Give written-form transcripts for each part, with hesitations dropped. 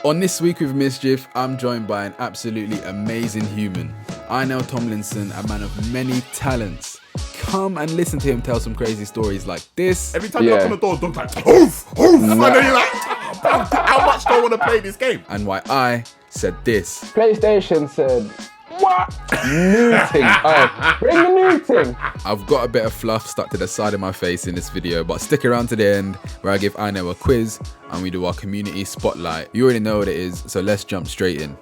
On this week with Mischief, I'm joined by an absolutely amazing human. Inel Tomlinson, a man of many talents. Come and listen to him tell some crazy stories like this. Every time you knock on the door, dog's like, hoof, hoof. And then you're like, how much do I want to play this game? And why I said this. PlayStation said, what? New ting. Oh, bring the new ting. I've got a bit of fluff stuck to the side of my face in this video, but stick around to the end where I give Inel a quiz and we do our community spotlight. You already know what it is, so let's jump straight in.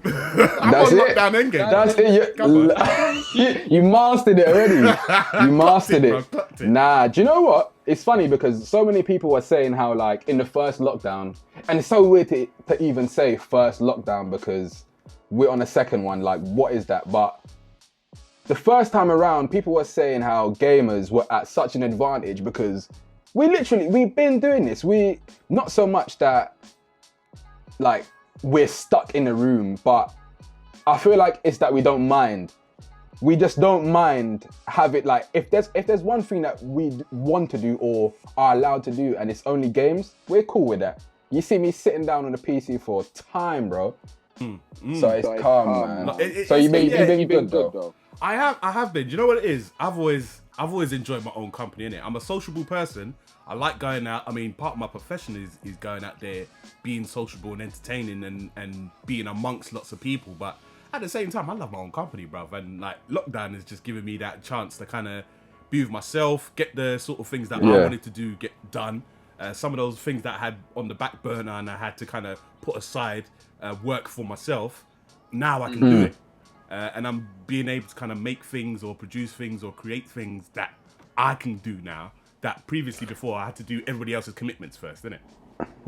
That's it. That's it. You mastered it already. You mastered it. Nah, do you know what? It's funny because so many people were saying how like in the first lockdown, and it's so weird to even say first lockdown because we're on a second one, like what is that? But the first time around, people were saying how gamers were at such an advantage because we've been doing this. We, not so much that like we're stuck in a room, but I feel like it's that we don't mind. We just don't mind have it like, if there's one thing that we want to do or are allowed to do and it's only games, we're cool with that. You see me sitting down on the PC for time, bro. So it's calm, man. So you've been good though. I have been. Do you know what it is? I've always enjoyed my own company, innit? I'm a sociable person. I like going out. I mean, part of my profession is going out there, being sociable and entertaining and being amongst lots of people. But at the same time, I love my own company, bruv. And like lockdown has just given me that chance to kind of be with myself, get the sort of things that I wanted to do get done. Some of those things that I had on the back burner and I had to kind of put aside, work for myself. Now I can do it. And I'm being able to kind of make things or produce things or create things that I can do now that previously before I had to do everybody else's commitments first, innit?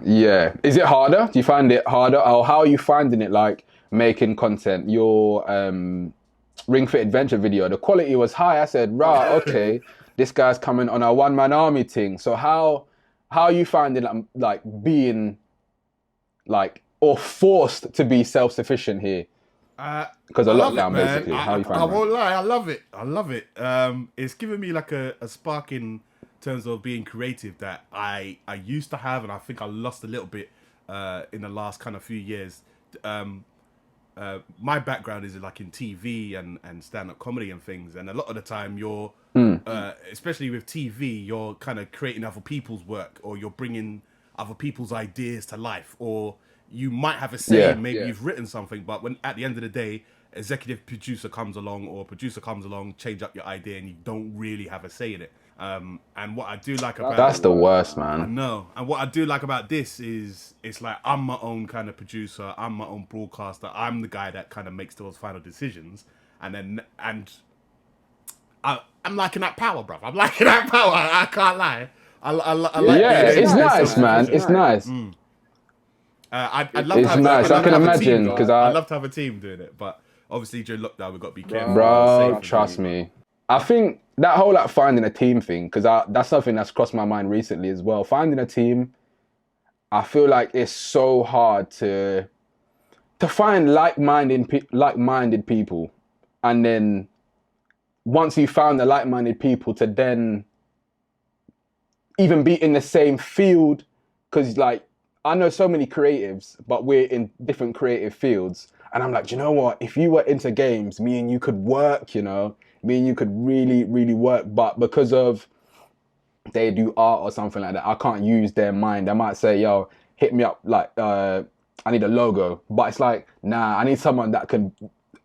Yeah. Is it harder? Do you find it harder? Or how are you finding it like making content? Your Ring Fit Adventure video, the quality was high. I said, right, okay, this guy's coming on a one-man army thing. So how are you finding like being like or forced to be self-sufficient here? Because of lockdown, basically. How you find I won't lie, I love it. It's given me like a spark in terms of being creative that I used to have, and I think I lost a little bit in the last kind of few years. My background is like in TV and stand-up comedy and things, and a lot of the time you're, especially with TV, you're kind of creating other people's work, or you're bringing other people's ideas to life, or you might have a say, maybe you've written something, but when at the end of the day, executive producer comes along or producer comes along, change up your idea, and you don't really have a say in it. And what I do like about that's the worst, man. I know. And what I do like about this is it's like I'm my own kind of producer, I'm my own broadcaster, I'm the guy that kind of makes those final decisions, and I'm liking that power, bruv. I'm liking that power. I can't lie. I like it's nice, man. It's nice. I'd love it's to have, nice. I can imagine because I'd love to have a team doing it, but obviously during lockdown we've got to be careful. Bro, trust me. I think that whole like finding a team thing, because that's something that's crossed my mind recently as well. Finding a team, I feel like it's so hard to find like-minded people, and then once you found the like-minded people to then even be in the same field, because like I know so many creatives, but we're in different creative fields. And I'm like, do you know what? If you were into games, me and you could work, you know? Me and you could really, really work. But because of they do art or something like that, I can't use their mind. I might say, yo, hit me up, like, I need a logo. But it's like, nah, I need someone that can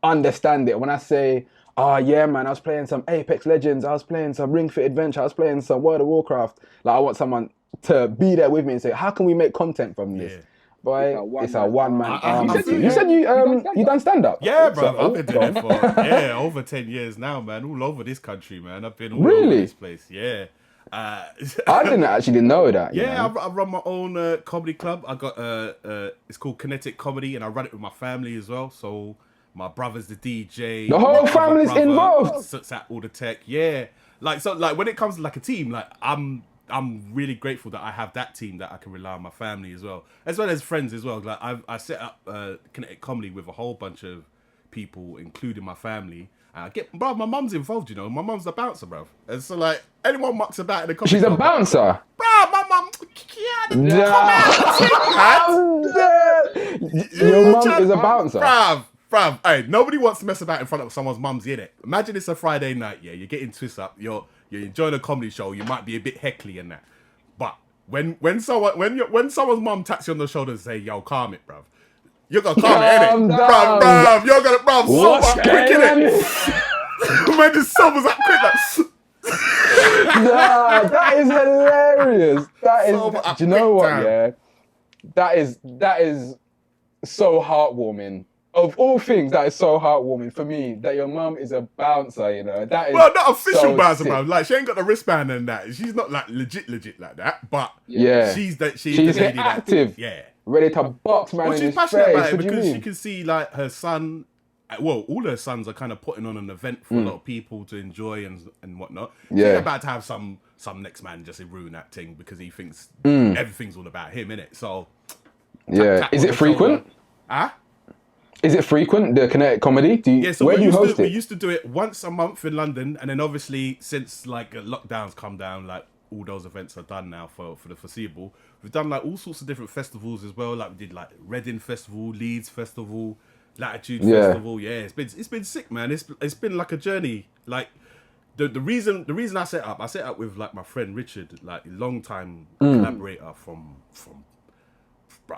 understand it. When I say, oh yeah, man, I was playing some Apex Legends, I was playing some Ring Fit Adventure, I was playing some World of Warcraft. Like, I want someone to be there with me and say, how can we make content from this? Yeah. Boy, it's a one-man army. You said you done stand-up? Yeah, bro. I've been doing it for over 10 years now, man. All over this country, man. I've been all over this place. Yeah. I didn't actually know that. Yeah, I run my own comedy club. I got it's called Kinetic Comedy, and I run it with my family as well. So my brother's the DJ. The whole family's involved. Sits at all the tech. Yeah. Like when it comes to like a team, like I'm really grateful that I have that team that I can rely on my family as well as friends as well. Like I set up Kinetic Comedy with a whole bunch of people, including my family. Bro, my mum's involved, you know. My mum's a bouncer, bro. And so like anyone mucks about in the comedy She's a bouncer. Bro, my mum, Your mum is a bouncer. Bruv, hey, nobody wants to mess about in front of someone's mum's, innit? Imagine it's a Friday night, yeah, you're getting twist up, you're enjoying a comedy show, you might be a bit heckly and that. But when someone's mum taps you on the shoulder and say, yo, calm it, bruv. You're gonna calm it, innit? Bruv, you're gonna, sober up quick, innit? Man just sobers up quick, like... Nah, that is hilarious. Do you know what, yeah? That is so heartwarming. Of all things, that is so heartwarming for me, that your mum is a bouncer, you know. That is not official so bouncer, sick. bro. Like, she ain't got the wristband and that. She's not like legit like that. But yeah, she's the lady active. Ready to box man in his face. She's passionate about it because she can see like her son. Well, all her sons are kind of putting on an event for a lot of people to enjoy and whatnot. She's about to have some next man just ruin that thing because he thinks everything's all about him, innit? So yeah, is it frequent? Is it frequent, the Kinetic Comedy? So where do you host it? We used to do it once a month in London, and then obviously since like lockdowns come down, like all those events are done now for the foreseeable. We've done like all sorts of different festivals as well. Like we did like Reading Festival, Leeds Festival, Latitude Festival. Yeah, it's been sick, man. It's been like a journey. Like the reason I set up with like my friend Richard, like long time collaborator from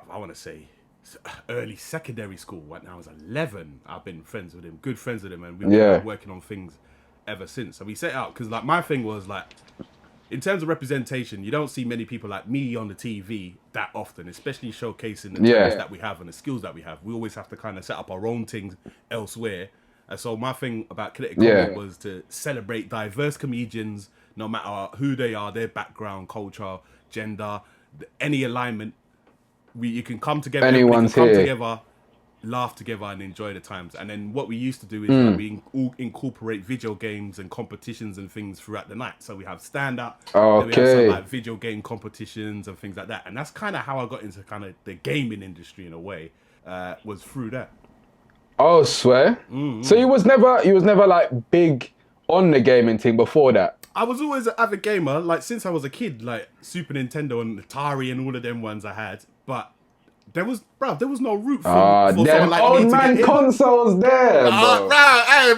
I want to say early secondary school. When I was 11, I've been friends with him, good friends with him, and we've been like, working on things ever since. So we set out because like my thing was like, in terms of representation, you don't see many people like me on the TV that often, especially showcasing the talents that we have and the skills that we have. We always have to kind of set up our own things elsewhere. And so my thing about Kinetic Comedy was to celebrate diverse comedians, no matter who they are, their background, culture, gender, any alignment. You can come together, together, laugh together, and enjoy the times. And then what we used to do is like, we all incorporate video games and competitions and things throughout the night. So we have stand-up, then we have some like video game competitions and things like that. And that's kind of how I got into kind of the gaming industry in a way, was through that. Oh, swear? So you was never like big on the gaming thing before that? I was always an avid gamer, like since I was a kid, like Super Nintendo and Atari and all of them ones I had. But there was no route for someone like me to get in. Consoles there, bro.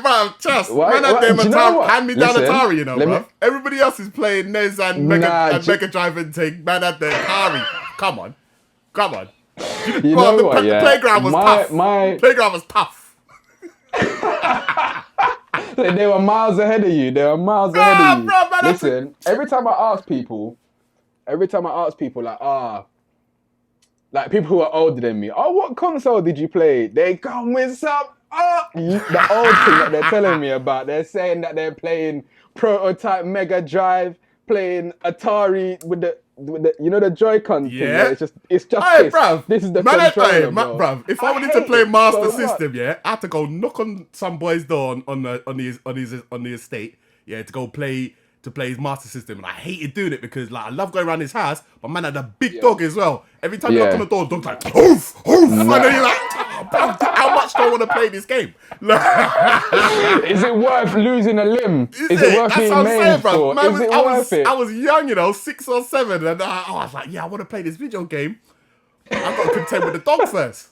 Bro, trust. Hand me down Atari, you know, bro. Everybody else is playing NES and Mega Drive and thing. Man had the Atari. Come on. The playground was tough. The playground was tough. They were miles ahead of you. Bro, man, listen, every time I ask people, like people who are older than me, what console did you play? They come with some, the old thing that they're telling me about. They're saying that they're playing Prototype Mega Drive, playing Atari with the the Joy-Con thing. Yeah, it's just hey, bruv, this is the controller, bruv. If I wanted to play Master System, I had to go knock on some boy's door on the estate, to go play his Master System, and I hated doing it because like I love going around his house, but man had a big dog as well. Every time you knock on the door, the dog's like oof, and then you're like, how much do I want to play this game? Is it worth losing a limb? Is it worth being maimed for? Is it worth it? I was young, 6 or 7, and I was like, I want to play this video game. I've got to contend with the dog first.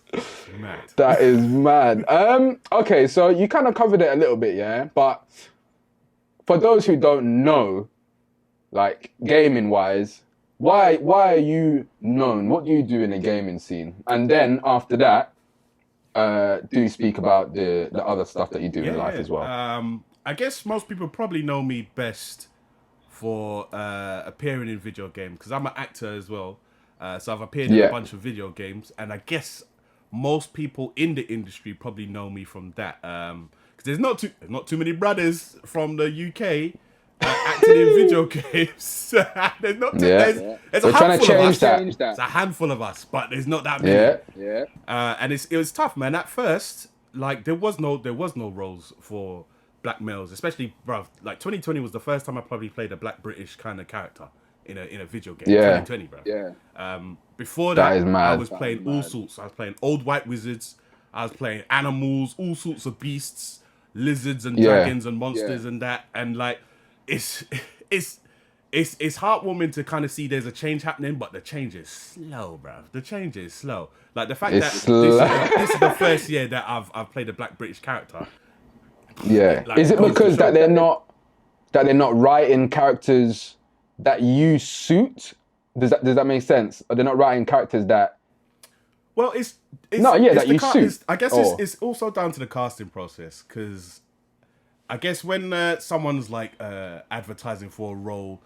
Mad. That is mad. Okay, so you kind of covered it a little bit, but for those who don't know, like gaming wise, why are you known? What do you do in the gaming scene? And then after that, do speak about the other stuff that you do in life as well. I guess most people probably know me best for appearing in video games because I'm an actor as well. So I've appeared in a bunch of video games, and I guess most people in the industry probably know me from that. There's not too many brothers from the UK acting in video games. There's a handful of us. It's a handful of us, but there's not that many. And it was tough, man. At first, like there was no roles for black males, especially, bruv. Like 2020 was the first time I probably played a black British kind of character in a video game. 2020, bruv. Before that I was playing all sorts. I was playing old white wizards. I was playing animals, all sorts of beasts. Lizards and dragons and monsters and that, and like it's it's heartwarming to kind of see there's a change happening, but the change is slow, bruv. The change is slow. Like the fact It's that this is the first year that I've played a Black British character. Yeah. Like, Is it goes to because show that they're not writing characters that you suit? Does that make sense? Or they're not writing characters that? Well, it's that you suit. I guess Or- it's also down to the casting process, because I guess when someone's like advertising for a role,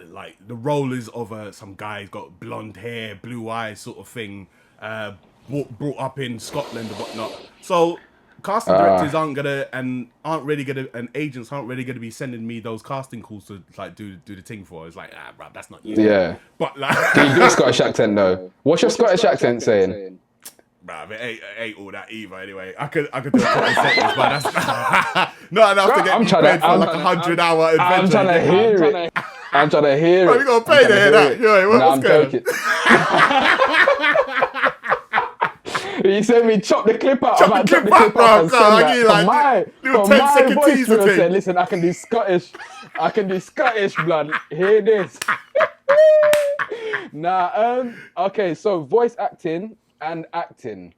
like the role is of some guy who's got blonde hair, blue eyes, sort of thing, brought up in Scotland and whatnot. So casting directors aren't really gonna, and agents aren't really gonna be sending me those casting calls to like do the thing for. It's like, bro, that's not you. Yeah. But like, Can you do a Scottish accent though? What's your Scottish accent saying? bruh, it ain't all that either. Anyway, I could do a couple of seconds, but that's not enough to get me paid for like 100-hour adventure. I'm trying to hear it. I'm trying to hear Bro, it. you got to pay to hear that. Yo, what's going on? You said me chop the clip out. Chop the clip out, bro. And God, I give you send like that. little For my 10-second voice teaser through and thing. say, listen, I can do Scottish blood. Hear this. Okay, so voice acting and acting.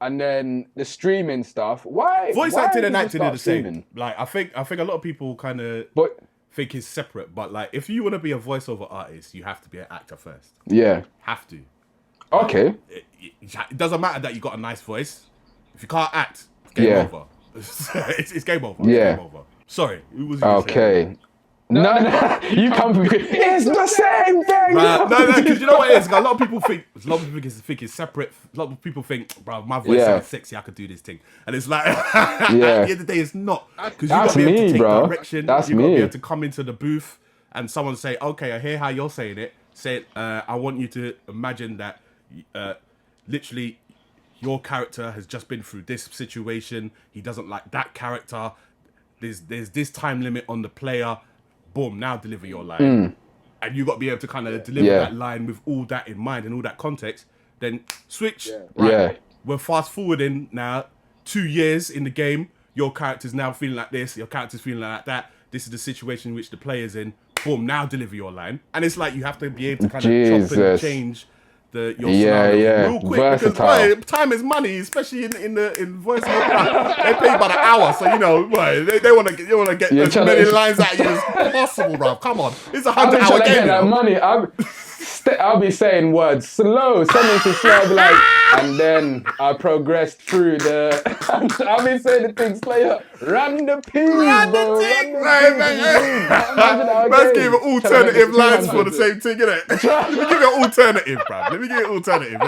And then the streaming stuff. Why? Voice why acting did and you acting start are the same. streaming? Like I think a lot of people kind of But think it's separate, but like if you want to be a voiceover artist, you have to be an actor first. yeah. Have to. Okay. It doesn't matter that you got a nice voice. If you can't act, it's game Yeah. over. It's game over. Yeah. It's game over. Sorry, who was you gonna say? Okay. No, you come from. It's the same thing. No, because you know what it is? A lot of people think it's separate. A lot of people think, bro, my voice sounds sexy, I could do this thing. And it's like, at the end of the day, it's not. Because you got to be able to take direction. That's you got to me. be able to come into the booth and someone say, okay, I hear how you're saying it. Say, I want you to imagine that literally your character has just been through this situation. He doesn't like that character. There's this time limit on the player. Boom, now deliver your line. And you got to be able to kind of deliver that line with all that in mind and all that context. Then switch. Right. Yeah. We're fast forwarding now 2 years in the game. Your character's now feeling like this. Your character's feeling like that. This is the situation in which the player's in. Boom, now deliver your line. And it's like you have to be able to kind of chop and change your scenario real quick. Versatile. Because time is money, especially in voice. They pay by the hour, so you know, they want to get as many lines out of you as possible, bro. Come on, it's a 100-hour game. That money. I'll be saying words slow, something to slow, I'll be like, and then I progressed through the. I'll be saying the things later. Run the peas, bro. Let's give it alternative lines for the same thing, innit? Let me give you an alternative, bro. Let me give you an alternative,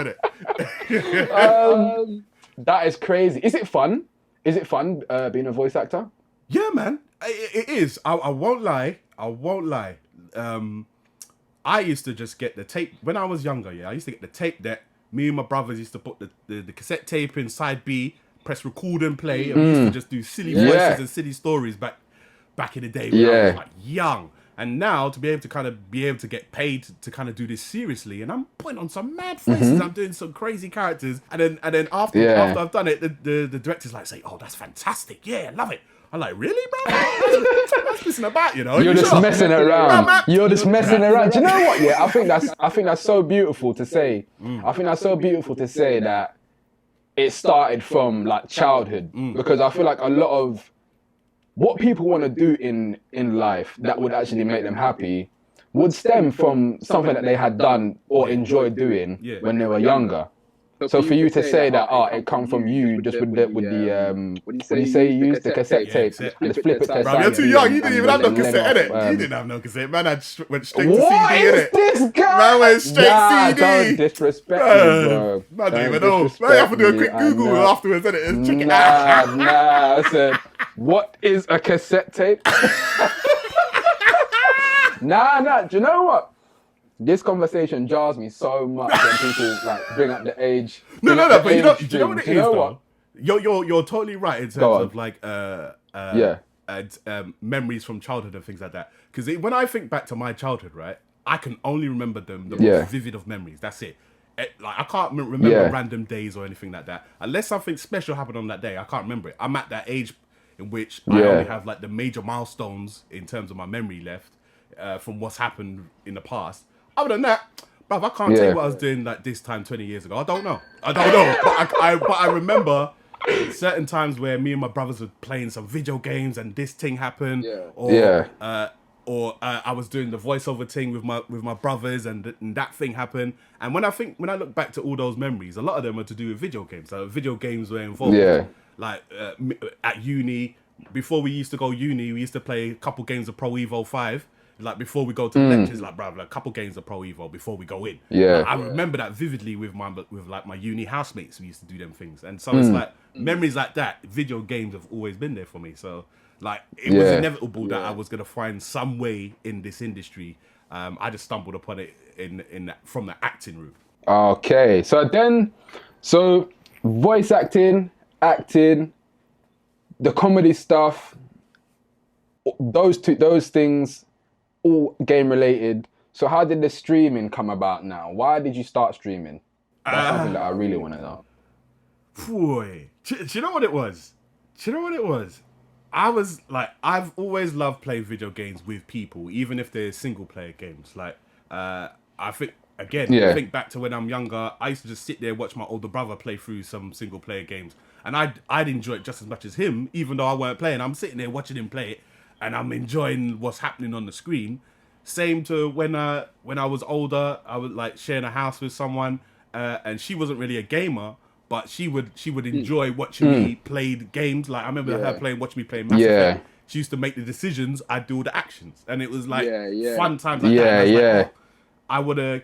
innit? That is crazy. Is it fun? Is it fun being a voice actor? Yeah, man. It is. I won't lie. I used to just get the tape when I was younger. Yeah, I used to get the tape deck. Me and my brothers used to put the cassette tape in side B, press record and play, and we used to just do silly voices and silly stories back in the day when I was like young. And now to be able to get paid to kind of do this seriously, and I'm putting on some mad faces. I'm doing some crazy characters, and then after I've done it, the director's like say, "Oh, that's fantastic! Yeah, love it." I'm like, really, bro? That's messing about, you know? You're just messing around. Man. You're just messing around. Do you know what? Yeah, I think that's so beautiful to say. I think that's so beautiful to say that it started from like childhood, because I feel like a lot of what people want to do in life that would actually make them happy would stem from something that they had done or enjoyed doing when they were younger. So for you to say that, it come from you just with the what do you say you used the cassette tape and just flip it to bro, you're too young. You didn't even have no cassette, innit? You didn't have no cassette. Man, went straight to CD, innit? This guy? Man went straight CD. Don't disrespect me, bro. Man, don't even know. Man, you have to do a quick Google afterwards, innit? And check it out. I said, what is a cassette tape? Nah. Do you know what? This conversation jars me so much when people like bring up the age. No, but you know what it is, though? What? You're totally right in terms of like memories from childhood and things like that. Because when I think back to my childhood, right, I can only remember the most vivid of memories. That's it. Like I can't remember random days or anything like that. Unless something special happened on that day, I can't remember it. I'm at that age in which I only have like the major milestones in terms of my memory left. from what's happened in the past. Other than that, bruv, I can't tell you what I was doing like this time 20 years ago. I don't know. But I remember certain times where me and my brothers were playing some video games and this thing happened, or I was doing the voiceover thing with my brothers and that thing happened. And when I look back to all those memories, a lot of them are to do with video games. So video games were involved. Like at uni, before we used to go uni, we used to play a couple games of Pro Evo 5. Like before we go to lectures, like bruv, like a couple games of Pro Evo before we go in. Like, I remember that vividly with my uni housemates. We used to do them things, and so it's like memories like that. Video games have always been there for me. So like it was inevitable that I was gonna find some way in this industry. I just stumbled upon it from the acting route. Okay, so voice acting, the comedy stuff, those things. All game related. So how did the streaming come about now? Why did you start streaming? That's something that I really want to know. Boy, do you know what it was? I was like, I've always loved playing video games with people, even if they're single player games. Like, I think back to when I'm younger, I used to just sit there and watch my older brother play through some single player games. And I'd enjoy it just as much as him, even though I weren't playing. I'm sitting there watching him play it. And I'm enjoying what's happening on the screen. Same to when I was older, I was like sharing a house with someone, and she wasn't really a gamer, but she would enjoy watching me play games. Like I remember her watching me play Mass Effect. She used to make the decisions, I'd do all the actions, and it was like fun times like that. I would have.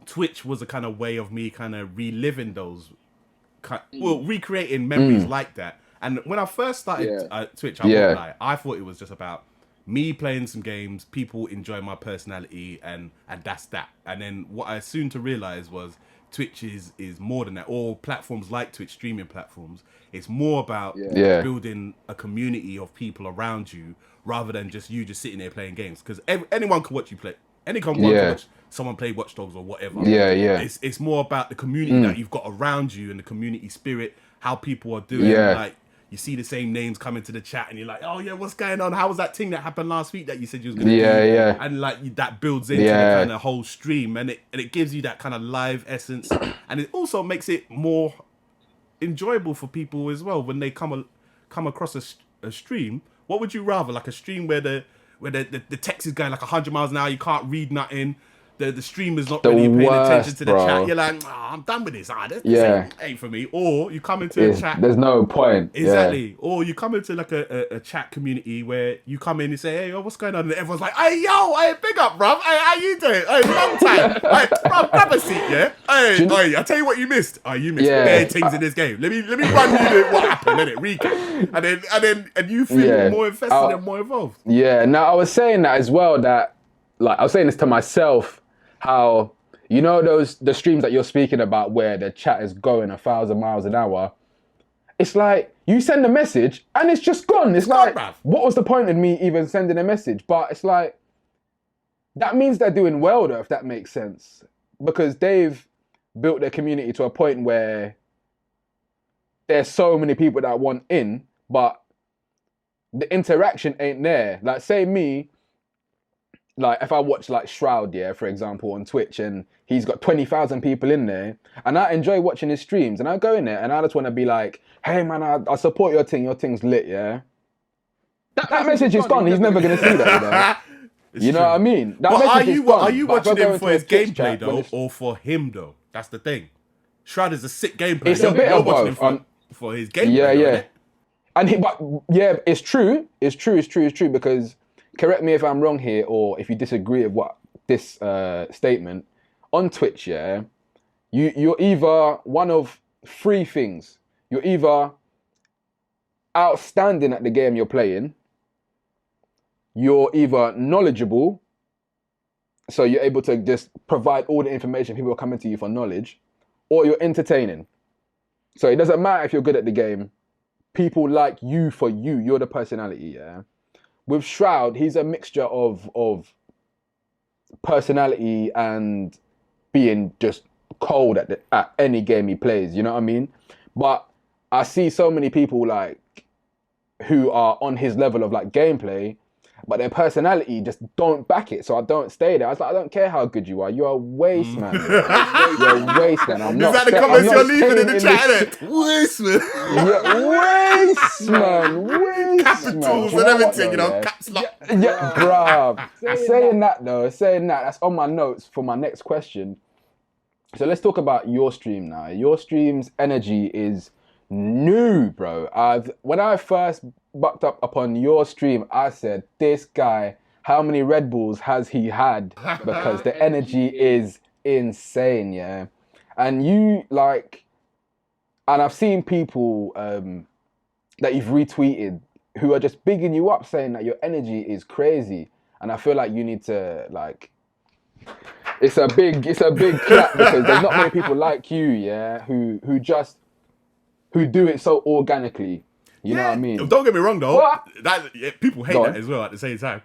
Twitch was a kind of way of me kind of reliving those, recreating memories like that. And when I first started Twitch, I won't lie, I thought it was just about me playing some games, people enjoying my personality, and that's that. And then what I soon to realize was Twitch is more than that. All platforms like Twitch, streaming platforms, it's more about building a community of people around you rather than just you just sitting there playing games. Because anyone can watch you play. Anyone can watch someone play Watch Dogs or whatever. It's more about the community that you've got around you and the community spirit, how people are doing. Like, you see the same names coming to the chat and you're like, oh yeah, what's going on? How was that thing that happened last week that you said you was going to do? And like that builds into the kind of whole stream, and it gives you that kind of live essence, and it also makes it more enjoyable for people as well when they come across a stream. What would you rather, like a stream where the text is going like 100 miles an hour, you can't read nothing, the streamer's not really paying attention to the chat. You're like, I'm done with this. This ain't for me. Or you come into a chat. There's no point. Exactly. Or you come into like a chat community where you come in and say, hey, what's going on? And everyone's like, hey, yo, hey, big up, bruv. Hey, how you doing? Hey, long time. Hey, bruv, grab a seat, yeah? Hey, I tell you what you missed. Oh, you missed bare things in this game. Let me run you what happened, let it recap. And you feel more invested and more involved. Yeah, now I was saying that as well, that like I was saying this to myself, how, you know, the streams that you're speaking about where the chat is going 1,000 miles an hour, it's like you send a message and it's just gone. It's like, what was the point of me even sending a message? But it's like, that means they're doing well though, if that makes sense, because they've built their community to a point where there's so many people that want in, but the interaction ain't there. Like, say me, like if I watch like Shroud, for example, on Twitch, and he's got 20,000 people in there, and I enjoy watching his streams, and I go in there and I just want to be like, hey man, I support your thing's lit, that message is gone. He's never going to see that, you know what I mean? That are you watching him for his gameplay though, or for him though? That's the thing. Shroud is a sick gameplay. It's a bit of both. For his gameplay. And it's true. It's true because, correct me if I'm wrong here, or if you disagree with what this statement, on Twitch, you're either one of three things. You're either outstanding at the game you're playing, you're either knowledgeable, so you're able to just provide all the information, people are coming to you for knowledge, or you're entertaining. So it doesn't matter if you're good at the game, people like you for you, you're the personality, With Shroud, he's a mixture of personality and being just cold at any game he plays, you know what I mean? But I see so many people like who are on his level of like gameplay, but their personality just don't back it, so I don't stay there. I was like, I don't care how good you are, you're a waste man. You're a waste man. I'm not. Is that the comments you're leaving in the chat? Waste man. Yeah, waste man. Waste Capitals man. and everything, you know, caps lock. Yeah, bruv. Saying that, that's on my notes for my next question. So let's talk about your stream now. Your stream's energy is new, bro. When I first bucked up upon your stream, I said, this guy, how many Red Bulls has he had? Because the energy is insane, yeah. And you like, and I've seen people that you've retweeted who are just bigging you up, saying that your energy is crazy. And I feel like you need to like, it's a big clap, because there's not many people like you, yeah, who do it so organically. You know what I mean? Don't get me wrong though. People hate that as well at the same time.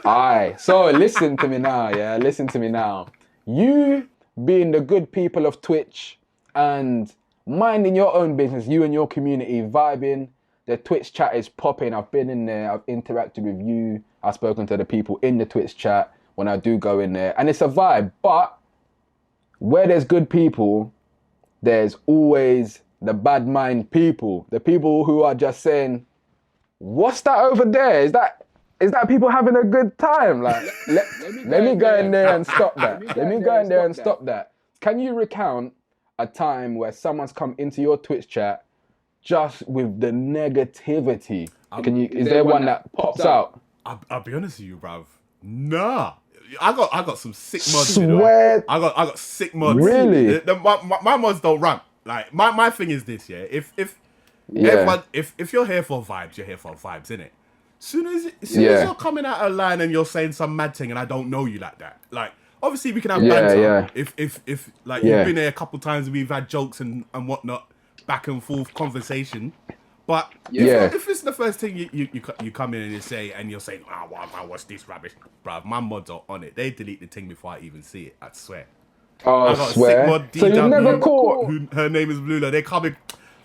Aye. So listen to me now, yeah. Listen to me now. You being the good people of Twitch and minding your own business, you and your community vibing. The Twitch chat is popping. I've been in there. I've interacted with you. I've spoken to the people in the Twitch chat when I do go in there, and it's a vibe. But where there's good people, there's always the bad mind people, the people who are just saying, what's that over there? Is that people having a good time? Like, let me go in there and stop that. Let me go in there and stop that. Can you recount a time where someone's come into your Twitch chat just with the negativity? Is there one that pops out? I'll be honest with you, bruv. Nah. I got some sick mods. Swear. You know? I got sick mods. Really? My mods don't run. Like my thing is this, yeah. If you're here for vibes, you're here for vibes, innit? Soon as you're coming out of line and you're saying some mad thing and I don't know you like that, like obviously we can have banter. Yeah. If like you've been there a couple times and we've had jokes and whatnot, back and forth conversation. But if it's the first thing you come in and you say and you're saying, what's this rubbish, bruv? My mods are on it. They delete the thing before I even see it. I swear. Oh, I got swear. A sick mod, so you never caught? Her name is Blula. They come in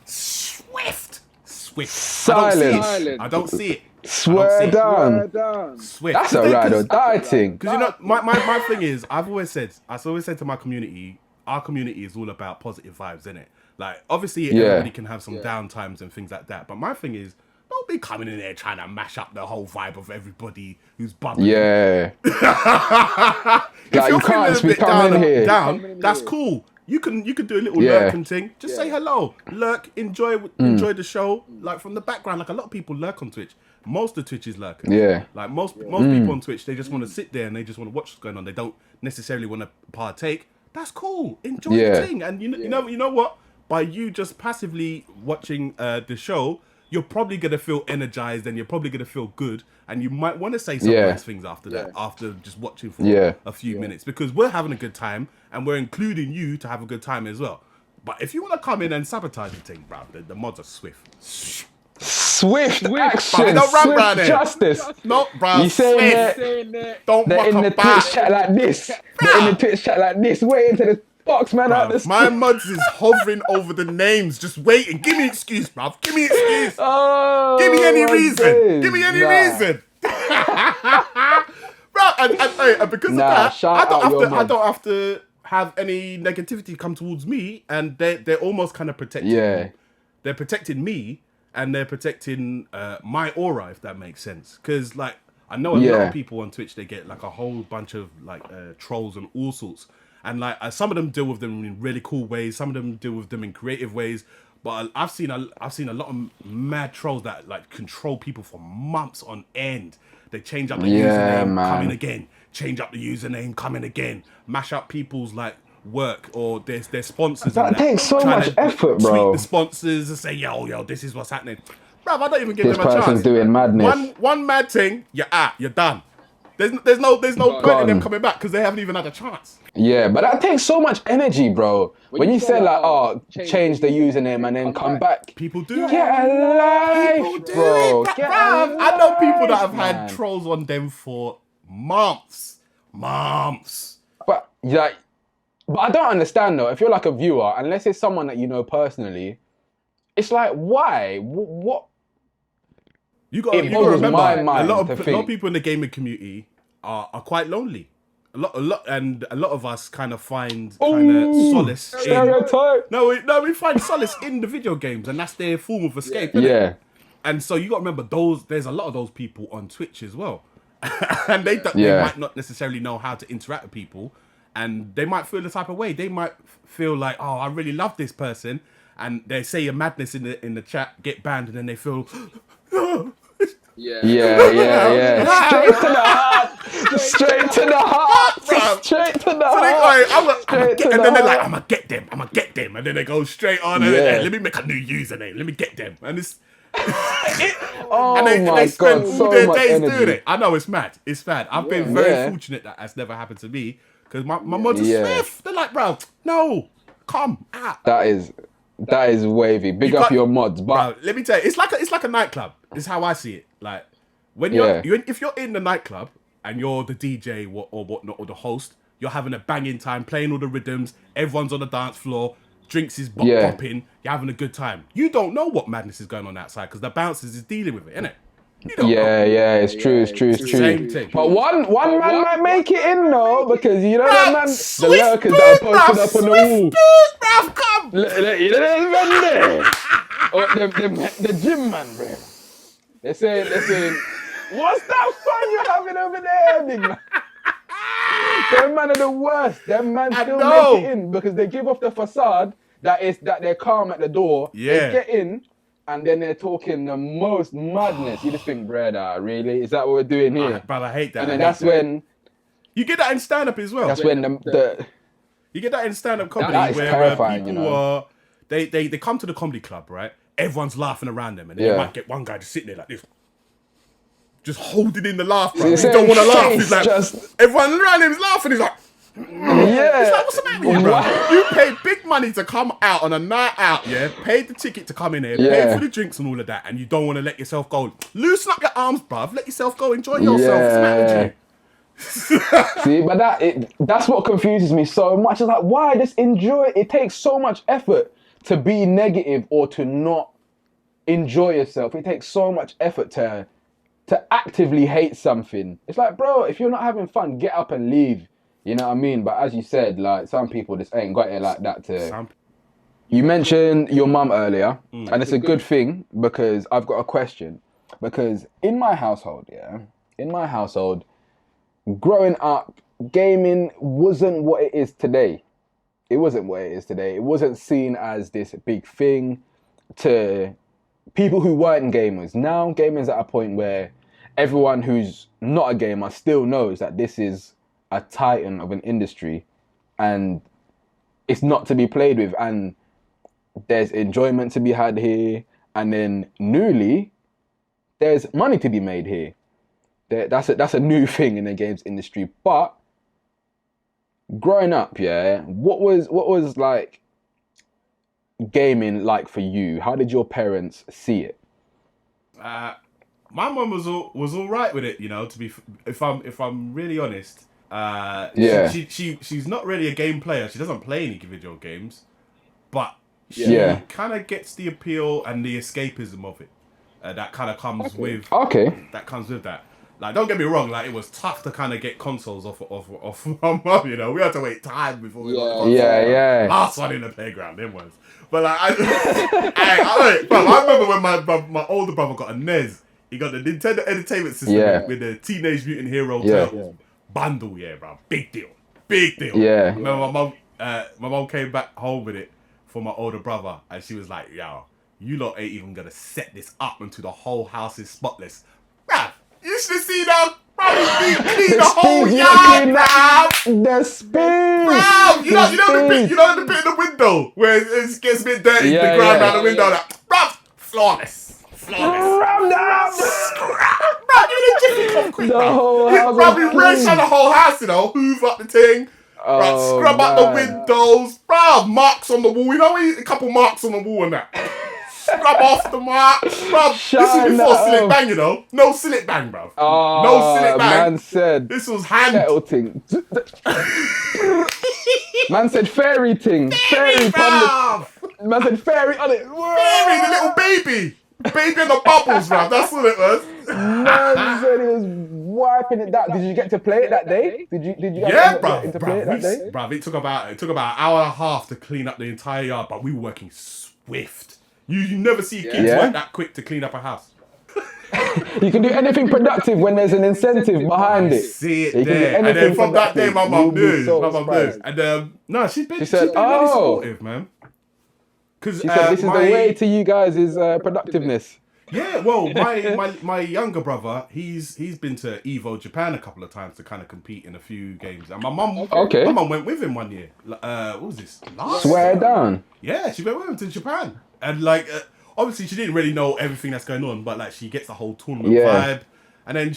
swift. Silence. I don't see it. Swear down. Swift. That's a ride or die thing. Because you know, my thing is, I've always said to my community, our community is all about positive vibes, innit? Like, obviously, everybody can have some down times and things like that. But my thing is, don't be coming in there trying to mash up the whole vibe of everybody who's bubbling. Yeah. If like, you're you can't feeling a bit come in here. down, that's cool. You can do a little lurking thing. Just say hello, lurk, enjoy the show. Like from the background, like a lot of people lurk on Twitch. Most of Twitch is lurking. Yeah. Like most people on Twitch, they just want to sit there and they just want to watch what's going on. They don't necessarily want to partake. That's cool. Enjoy the thing. And you know what? By you just passively watching the show, you're probably gonna feel energized and you're probably gonna feel good, and you might want to say some nice things after that, after just watching for a few minutes, because we're having a good time and we're including you to have a good time as well. But if you want to come in and sabotage the thing, bro, the mods are swift. Swift action, they don't run round swift justice. No, bro. You saying that? Don't they're in the Twitch chat like this. They're in the Twitch chat like this, waiting to the box, man. My mods is hovering over the names, just waiting. Give me an excuse, bruv. Give me an excuse. Oh, give me any reason. Give me any reason. Bro, and because of that, I don't have to have any negativity come towards me, and they're almost kind of protecting. Yeah. They're protecting me, and they're protecting my aura, if that makes sense. Because like I know a lot of people on Twitch, they get like a whole bunch of like trolls and all sorts. And like some of them deal with them in really cool ways, some of them deal with them in creative ways. But I've seen a lot of mad trolls that like control people for months on end. They change up the username, come in again. Change up the username, come in again. Mash up people's like work or their sponsors. That takes so much effort, bro. Tweet the sponsors and say, yo, this is what's happening. Bro, I don't even give them a chance. This person's doing madness. One mad thing, you're done. There's no point in them coming back because they haven't even had a chance. Yeah, but that takes so much energy, bro. When you say like, change the username and then come back. People do. Get a life, bro. I know people that have had trolls on them for months. But I don't understand though. If you're like a viewer, unless it's someone that you know personally, it's like, why? What? You got It to boggles remember my a mind lot to of think. people in the gaming community are quite lonely. A lot, and a lot of us kind of find solace in. Stereotype. We find solace in the video games, and that's their form of escape. Innit? Yeah. And so you got to remember there's a lot of those people on Twitch as well, and they Yeah. might not necessarily know how to interact with people, and they might feel the type of way. They might feel like, oh, I really love this person, and they say a madness in the chat, get banned, and then they feel. Yeah. Straight to the heart. Straight to the heart. Straight to the heart. And then they're like, I'm gonna get them. And then they go straight on and then, let me make a new username. Let me get them. And it's Oh and they spend all so their much days energy. doing it. I know it's mad. It's mad. I've been very fortunate that that's never happened to me. Because my mods are swift. They're like, bro, no, come out. That is wavy. Big up your mods, but bro, let me tell you, it's like a nightclub. This is how I see it. Like when if you're in the nightclub and you're the DJ or whatnot or the host, you're having a banging time, playing all the rhythms. Everyone's on the dance floor. Drinks is popping. You're having a good time. You don't know what madness is going on outside because the bouncers is dealing with it, innit? It's true. Same thing. But one man might make it in though, because you know that man, the lurkers that are posted up on the wall. Bruv, come! You know them man there? The gym man, bro. They're saying, what's that fun you're having over there, big man? Them man are the worst. Them man still make it in because they give off the facade that they're calm at the door. Yeah. They get in. And then they're talking the most madness. You just think, brother, really? Is that what we're doing here? Brother, I hate that. And then that's when you get that in stand-up as well. That's when you get that in stand-up comedy that is where terrifying, people you know? are they come to the comedy club, right? Everyone's laughing around them, and then you might get one guy just sitting there like this, just holding in the laugh, bro. He don't want to laugh. He's like, everyone around him is laughing. He's like. It's like, what's the matter with you, bro? You paid big money to come out on a night out, paid the ticket to come in here, paid for the drinks and all of that, and you don't want to let yourself go. Loosen up your arms, bruv. Let yourself go. Enjoy yourself. What's the matter with you? See, but that's what confuses me so much. It's like, why just enjoy it? It takes so much effort to be negative or to not enjoy yourself. It takes so much effort to actively hate something. It's like, bro, if you're not having fun, get up and leave. You know what I mean? But as you said, like, some people just ain't got it like that You mentioned your mum earlier, and it's a good thing because I've got a question. Because in my household, growing up, gaming wasn't what it is today. It wasn't seen as this big thing to people who weren't gamers. Now, gaming's at a point where everyone who's not a gamer still knows that this is a titan of an industry and it's not to be played with, and there's enjoyment to be had here, and then newly there's money to be made here. That's a new thing in the games industry. But growing up, what was like gaming like for you? How did your parents see it? My mum was all right with it, you know. To be, if I'm really honest. She's not really a game player. She doesn't play any video games, but she kind of gets the appeal and the escapism of it. That kind of comes with. That comes with that. Like, don't get me wrong. Like, it was tough to kind of get consoles off my mum. You know, we had to wait time before we got the console. Last one in the playground, them ones. But like, I remember when my older brother got a NES. He got the Nintendo Entertainment System with the Teenage Mutant Hero Turtles. Bundle, bro. Big deal. Yeah. I remember my mum came back home with it for my older brother, and she was like, yo, you lot ain't even gonna set this up until the whole house is spotless. Bruv, you should have seen how clean the whole yard, bruv. The speed. Bruv, you know the bit in the window where it gets a bit dirty, the ground down the window, like, bruv, flawless. Scrub down. Bro, give me the chicken come quick, bro. We race on the whole house, you know. Hoover up the thing. Scrub up the windows. Bro, marks on the wall. You know, a couple marks on the wall and that. Scrub off the mark. Bro, this is before Sillet Bang, you know. No Sillet Bang, bro. No Sillet Bang. Man said this was hand. Ting. Man said fairy ting. Fairy, bro. Man said fairy on it. Fairy, the little baby. baby in the bubbles, bruv. That's what it was. No, he said he was wiping it down. Did you get to play it that day? Did you guys Yeah, get to play it that day? Bruv, it took about an hour and a half to clean up the entire yard, but we were working swift. You never see kids work that quick to clean up a house. You can do anything productive when there's an incentive behind it. See it there. And then from that day, my mum knew. And no, she's been really supportive, man. She said this is the way to you guys is productiveness. Yeah, well, my younger brother, he's been to Evo Japan a couple of times to kind of compete in a few games, and my mum went with him one year. What was this? Swear down. Yeah, she went with him to Japan, and like obviously she didn't really know everything that's going on, but like she gets the whole tournament vibe. And then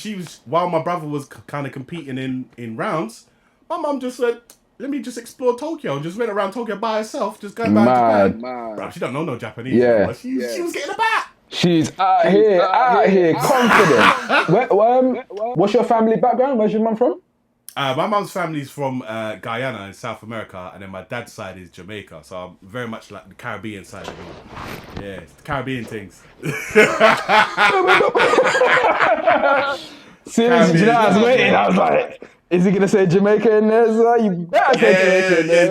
while my brother was kind of competing in rounds, my mum just went, let me just explore Tokyo, and just went around Tokyo by herself, just going back to Japan. Bro, she don't know no Japanese. Yeah. But she was getting about. She's out here, confident. What's your family background? Where's your mum from? My mum's family's from Guyana in South America, and then my dad's side is Jamaica. So I'm very much like the Caribbean side of it. Yeah, it's the Caribbean things. Seriously, you know, I was waiting. I was like, is he gonna say Jamaica in there? So you better say Jamaica in there.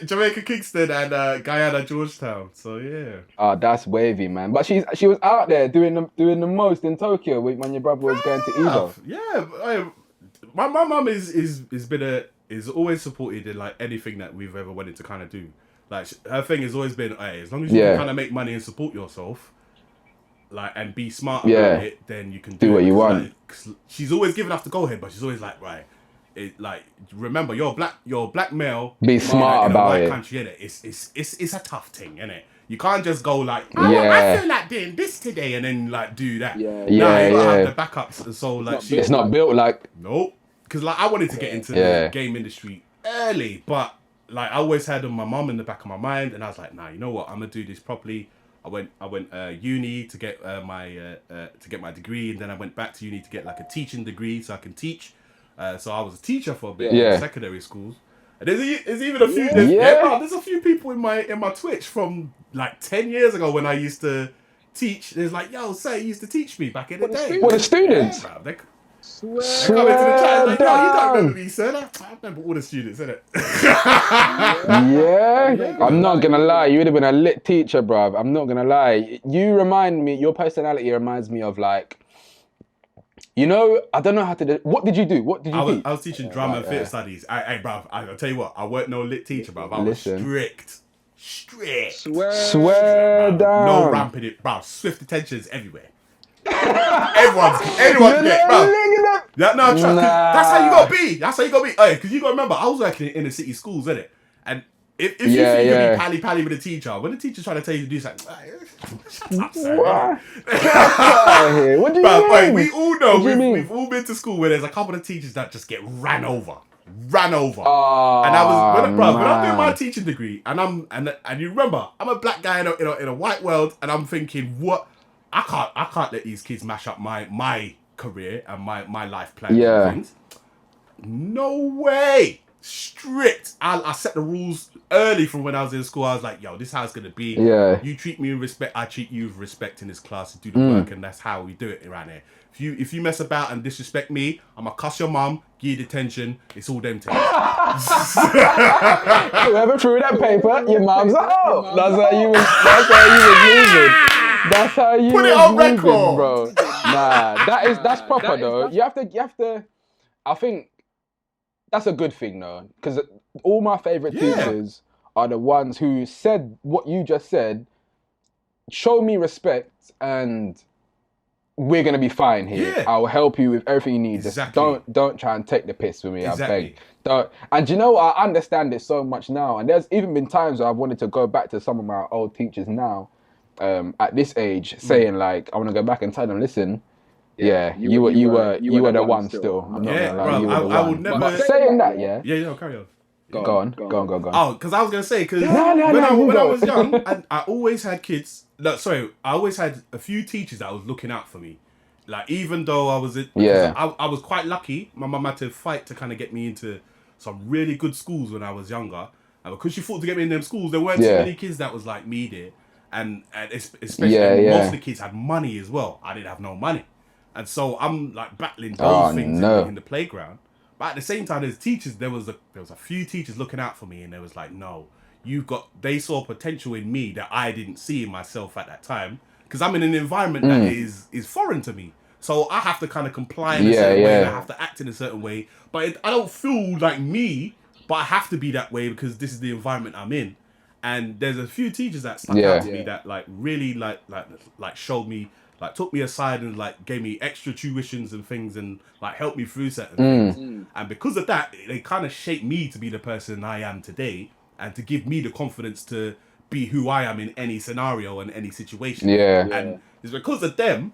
Jamaica, Kingston, and Guyana, Georgetown. So yeah. Oh, that's wavy, man. But she was out there doing the most in Tokyo when your brother was going to Evo. Yeah, my mum is always supported in like anything that we've ever wanted to kind of do. Like her thing has always been, hey, as long as you can kind of make money and support yourself, like, and be smart about it, then you can do what it. you want. Like, she's always giving us the go ahead, but she's always like, right, remember you're black male. Be smart about it. Country, innit? It's a tough thing, innit? You can't just go like, I feel like doing this today and then like do that. You gotta have the backups. So like, it's not built like. Nope. Because like I wanted to get into the game industry early, but like I always had my mum in the back of my mind, and I was like, nah, you know what? I'm gonna do this properly. I went uni to get my degree, and then I went back to uni to get like a teaching degree so I can teach. So I was a teacher for a bit in secondary schools. And there's even a few there's a few people in my Twitch from like 10 years ago when I used to teach. There's like, yo, sir, you used to teach me back in the day. What, the students? Yeah, they come into the chat like, yo, you don't remember me, sir. I remember all the students, innit? I'm not gonna lie, you would have been a lit teacher, bruv. I'm not gonna lie. Your personality reminds me of like, you know, I don't know how to do. What did you do? I was teaching drama and theatre studies. Bruv, I'll tell you what, I weren't no lit teacher, bruv. I was strict. Swear down. No ramping it, bruv. Swift attentions everywhere. Everyone's get, bruv. That's how you gotta be. Hey, because you gotta remember, I was working in inner city schools, innit? And if you think you can be pally with a teacher, when the teacher's trying to tell you to do something, shut up, sir. What do you mean? Wait, we all know we've all been to school where there's a couple of teachers that just get ran over. And I was when I'm doing my teaching degree, and you remember, I'm a black guy in a white world, and I'm thinking, what? I can't let these kids mash up my career and my life plan and things. No way. Strict. I set the rules early from when I was in school. I was like, yo, this is how it's gonna be. You treat me with respect, I treat you with respect in this class. Do the work, and that's how we do it around here. If you mess about and disrespect me, I'm gonna cuss your mum, give you detention. It's all them things. Whoever threw that paper, your mum's at home. That's how you was moving. That's how you put it on record, bro. Nah, that's proper though. You have to. I think that's a good thing though, because all my favorite teachers are the ones who said what you just said. Show me respect, and we're gonna be fine here. Yeah. I'll help you with everything you need. Exactly. Just don't try and take the piss with me. I beg. Don't. And you know, I understand it so much now. And there's even been times where I've wanted to go back to some of my old teachers now, at this age, saying like, I want to go back and tell them, listen. Yeah, you were the one still. I'm not gonna lie. Bro, I would never. But saying that, carry on. Go on. Oh, because I was gonna say, when I was young, I always had kids. I always had a few teachers that was looking out for me. Like, even though I was I was quite lucky. My mum had to fight to kind of get me into some really good schools when I was younger. And because she fought to get me in them schools, there weren't too many kids that was like me there. and especially most of the kids had money as well. I didn't have no money, and so I'm like battling those things in the playground. But at the same time, there's teachers. There was a few teachers looking out for me, and they was like, no, they saw potential in me that I didn't see in myself at that time, because I'm in an environment that is foreign to me. So I have to kind of comply in a certain way, and I have to act in a certain way. But I don't feel like me, but I have to be that way because this is the environment I'm in. And there's a few teachers that stuck out to me that like really like showed me, like took me aside and like gave me extra tuitions and things and like helped me through certain things. And because of that, they kind of shaped me to be the person I am today and to give me the confidence to be who I am in any scenario and any situation. And it's because of them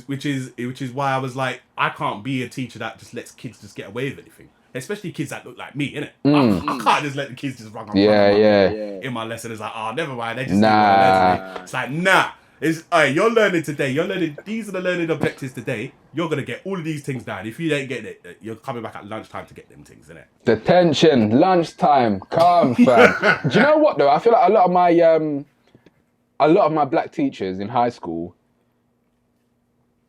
which is why I was like, I can't be a teacher that just lets kids just get away with anything. Especially kids that look like me, innit? I can't just let the kids just run around in my lesson. It's like, oh, never mind. They just It's like, nah. You're learning today. These are the learning objectives today. You're going to get all of these things down. If you don't get it, you're coming back at lunchtime to get them things, innit? Detention, lunchtime, calm, fam. Do you know what, though? I feel like a lot of my black teachers in high school,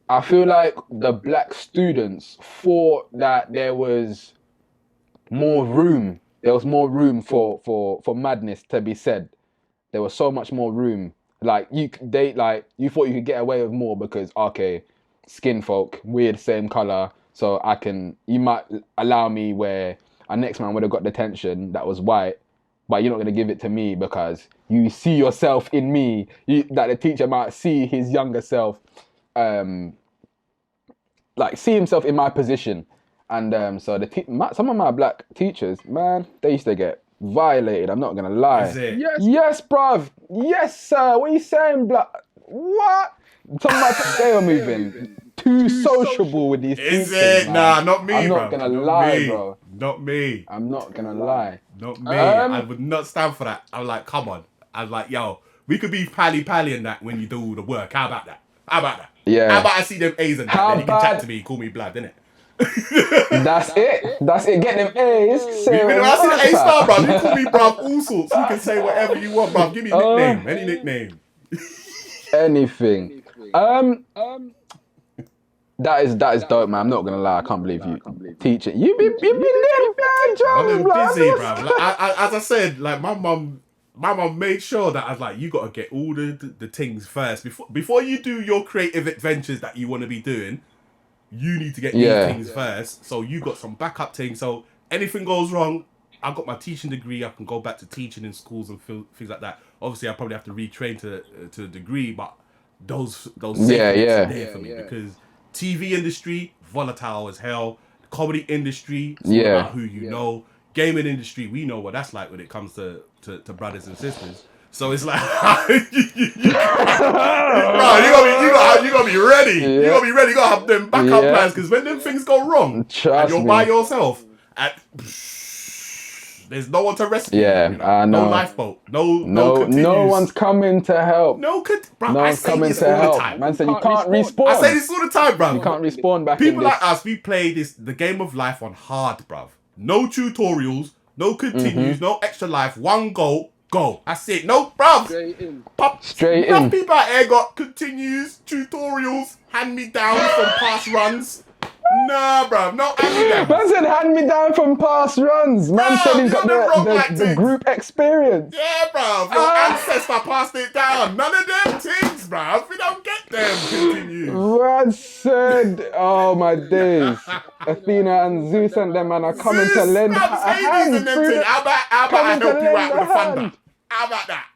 I feel like the black students thought that there was more room. There was more room for madness to be said. There was so much more room. Like you thought you could get away with more because skin folk, we're the same color, so you might allow me where our next man would have got detention that was white, but you're not gonna give it to me because you see yourself in me. That the teacher might see his younger self, like see himself in my position. And so some of my black teachers, man, they used to get violated. I'm not gonna lie. Is it? Yes, bruv. Yes, sir. What are you saying, black? What? Some of my they were moving too sociable with these teachers. Is it? Man. Nah, not me, I'm bro. not gonna lie, bro. Not me. I'm not gonna lie. Not me. I would not stand for that. I'm like, come on. I'm like, yo, we could be pally and that when you do all the work. How about that? Yeah. How about I see them A's and that? Then you can chat to me, call me blood, innit? That's it. Get them A's. When I see the A star, bro, you call me bruv, all sorts. You can say whatever you want, bruv. Give me a nickname, any nickname. Anything. That is dope, man. I'm not gonna lie. I can't believe you teaching. You been doing bad job, I'm busy, bruv. Like, as I said, like my mum made sure that I was like, you gotta get all the things first before you do your creative adventures that you want to be doing. You need to get these things first, so you got some backup things. So anything goes wrong, I got my teaching degree. I can go back to teaching in schools and things like that. Obviously, I probably have to retrain to a degree, but those safety nets are there for me because TV industry volatile as hell. Comedy industry, it's all about who you know. Gaming industry, we know what that's like when it comes to brothers and sisters. So it's like, bro, you gotta be ready. Yeah. You gotta be ready. You gotta have them backup plans because when them things go wrong and you're by yourself, there's no one to rescue. Yeah, you know? I know. No lifeboat. No one's coming to help. No one's coming to help. Man said you can't respawn. I say this all the time, bro. You can't respawn back. People like us, we play the game of life on hard, bruv. No tutorials, no continues, no extra life. One goal. Go. That's it. No, bruv. Straight in. People out here got continues, tutorials, hand me down from past runs. Nah, bruv. No hand me down. Man said hand me down from past runs. Man said he's got the group experience. Yeah, bruv. Your ancestor passed it down. None of them things, bruv. We don't get them continues. Man said, oh my days. Athena and Zeus and them man are coming to lend a hand. How about I help you out with the thunder? How about that?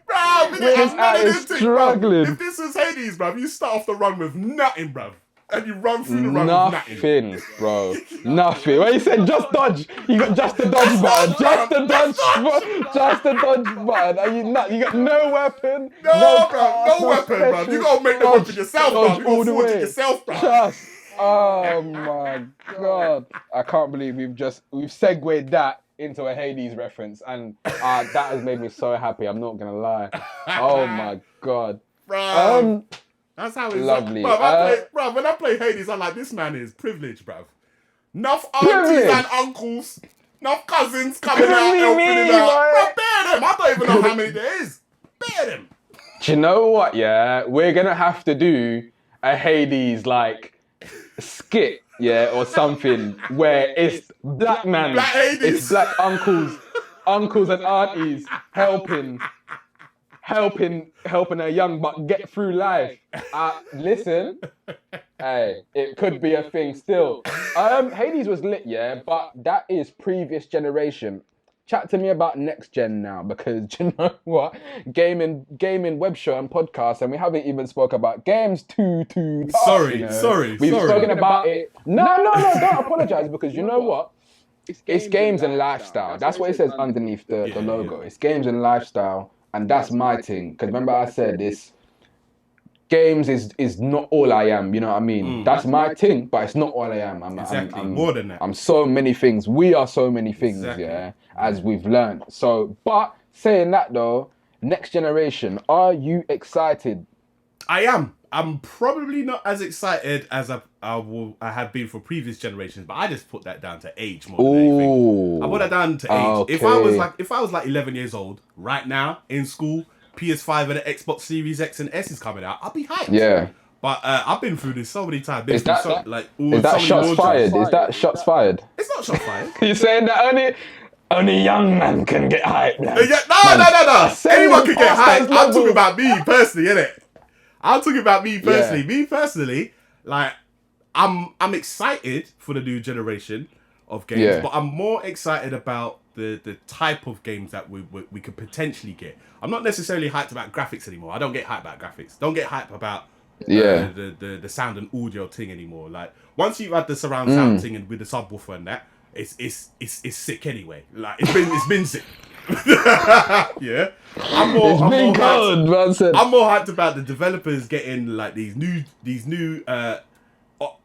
Bro, we didn't have none of this thing, struggling. Bro. If this is Hades, bro, you start off the run with nothing, bro. And you run through the run with nothing. Bro. Nothing. When you said just dodge, you got just the dodge button. Just the dodge button. Are you not? You got no weapon. No, bro. No weapon, bro. You gotta make the weapon yourself, bro. You gotta forge it yourself, bro. Oh my god. I can't believe we've segued that into a Hades reference, and that has made me so happy. I'm not gonna lie. Oh my god, bro. That's how it's lovely. Bro, when I play Hades, I'm like, this man is privileged, bro. Enough aunties and uncles, enough cousins coming out helping him out. Bro, bear them. I don't even know how many there is. Bear them. Do you know what? Yeah, we're gonna have to do a Hades like skit, yeah, or something where it's black man, Black Hades. it's black uncles and aunties helping a young buck get through life. Listen, hey, it could be a thing still. Hades was lit, yeah, but that is previous generation. Chat to me about next gen now, because do you know what? Gaming, web show and podcast, and we haven't even spoke about games too. Sorry. We've spoken about it. No, don't apologize, because you know what? It's games and lifestyle. That's what it says underneath the logo. It's games and lifestyle, and that's my thing. Because remember I said this, games is not all I am, you know what I mean? That's my thing, but it's not all I am. I'm more than that. I'm so many things. We are so many things, yeah, as we've learned. So, but saying that though, next generation, are you excited? I am. I'm probably not as excited as I have been for previous generations, but I just put that down to age more than anything. I put that down to age. Okay. If I was like 11 years old right now in school, PS5 and the Xbox Series X and S is coming out, I'll be hyped. Yeah. But I've been through this so many times. Is that shots fired? Is that shots fired? It's not shots fired. You're saying that only young man can get hyped. No. Anyone can get hyped. I'm talking about me personally, innit? I'm talking about me personally. Yeah. Me personally, like I'm excited for the new generation of games, but I'm more excited about the type of games that we could potentially get. I'm not necessarily hyped about graphics anymore. I don't get hyped about graphics. Don't get hyped about the sound and audio thing anymore. Like once you've had the surround sound thing and with the subwoofer and that, it's sick anyway. Like it's been sick. Yeah, I'm more hyped about the developers getting like these new